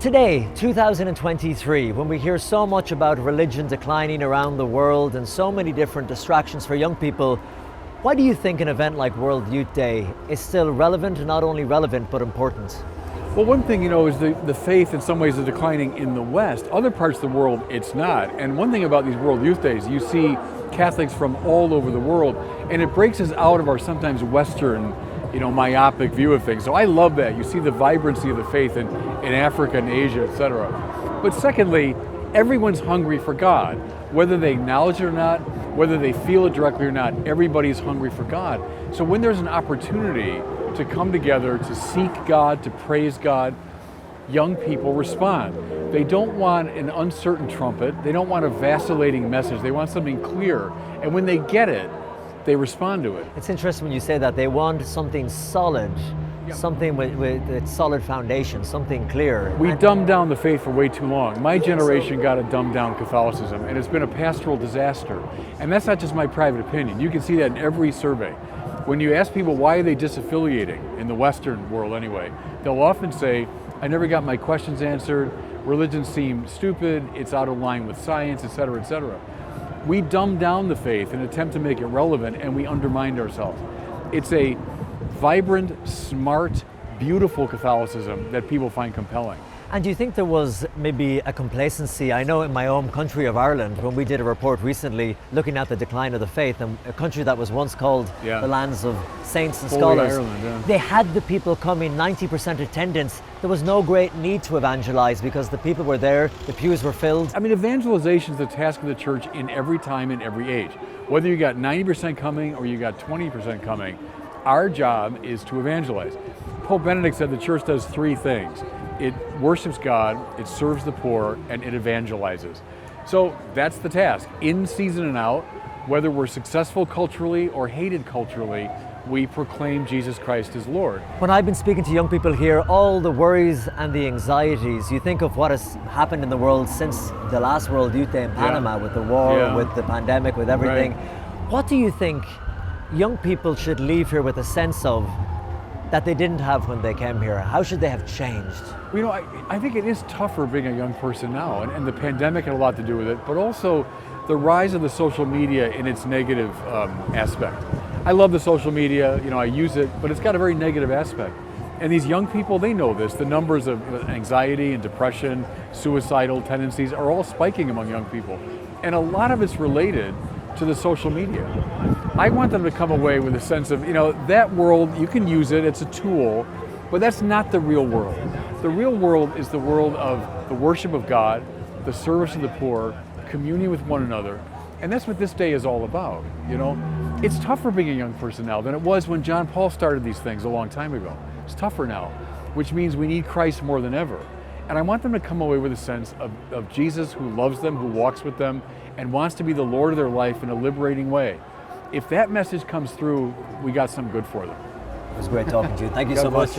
Today, 2023, when we hear so much about religion declining around the world and so many different distractions for young people, why do you think an event like World Youth Day is still relevant, and not only relevant, but important? Well, one thing, is the faith in some ways is declining in the West. Other parts of the world, it's not. And one thing about these World Youth Days, you see Catholics from all over the world, and it breaks us out of our sometimes Western, myopic view of things. So I love that. You see the vibrancy of the faith in Africa and Asia, etc. But secondly, everyone's hungry for God. Whether they acknowledge it or not, whether they feel it directly or not, everybody's hungry for God. So when there's an opportunity to come together, to seek God, to praise God, young people respond. They don't want an uncertain trumpet. They don't want a vacillating message. They want something clear. And when they get it, they respond to it. It's interesting when you say that. They want something solid, something with a solid foundation, something clear. We dumbed down the faith for way too long. My generation got to dumb down Catholicism, and it's been a pastoral disaster. And that's not just my private opinion. You can see that in every survey. When you ask people why are they disaffiliating, in the Western world anyway, they'll often say, I never got my questions answered, religion seemed stupid, it's out of line with science, etc., etc. We dumb down the faith in an attempt to make it relevant, and we undermined ourselves. It's a vibrant, smart, beautiful Catholicism that people find compelling. And do you think there was maybe a complacency? I know in my own country of Ireland, when we did a report recently looking at the decline of the faith, and a country that was once called the lands of saints and Holy scholars, Ireland, they had the people coming, 90% attendance. There was no great need to evangelize because the people were there, the pews were filled. I mean, evangelization is the task of the church in every time, in every age. Whether you got 90% coming or you got 20% coming, our job is to evangelize. Pope Benedict said the church does three things. It worships God, it serves the poor, and it evangelizes. So that's the task. In season and out, whether we're successful culturally or hated culturally, we proclaim Jesus Christ as Lord. When I've been speaking to young people here, all the worries and the anxieties, you think of what has happened in the world since the last World Youth Day in Panama, with the war, with the pandemic, with everything. What do you think young people should leave here with a sense of that they didn't have when they came here? How should they have changed? I think it is tougher being a young person now, and the pandemic had a lot to do with it, but also the rise of the social media in its negative aspect. I love the social media, I use it, but it's got a very negative aspect. And these young people, they know this. The numbers of anxiety and depression, suicidal tendencies are all spiking among young people. And a lot of it's related to the social media. I want them to come away with a sense of, that world, you can use it, it's a tool, but that's not the real world. The real world is the world of the worship of God, the service of the poor, communion with one another, and that's what this day is all about, It's tougher being a young person now than it was when John Paul started these things a long time ago. It's tougher now, which means we need Christ more than ever. And I want them to come away with a sense of Jesus who loves them, who walks with them, and wants to be the Lord of their life in a liberating way. If that message comes through, we got some good for them. It was great talking to you. Thank you so much.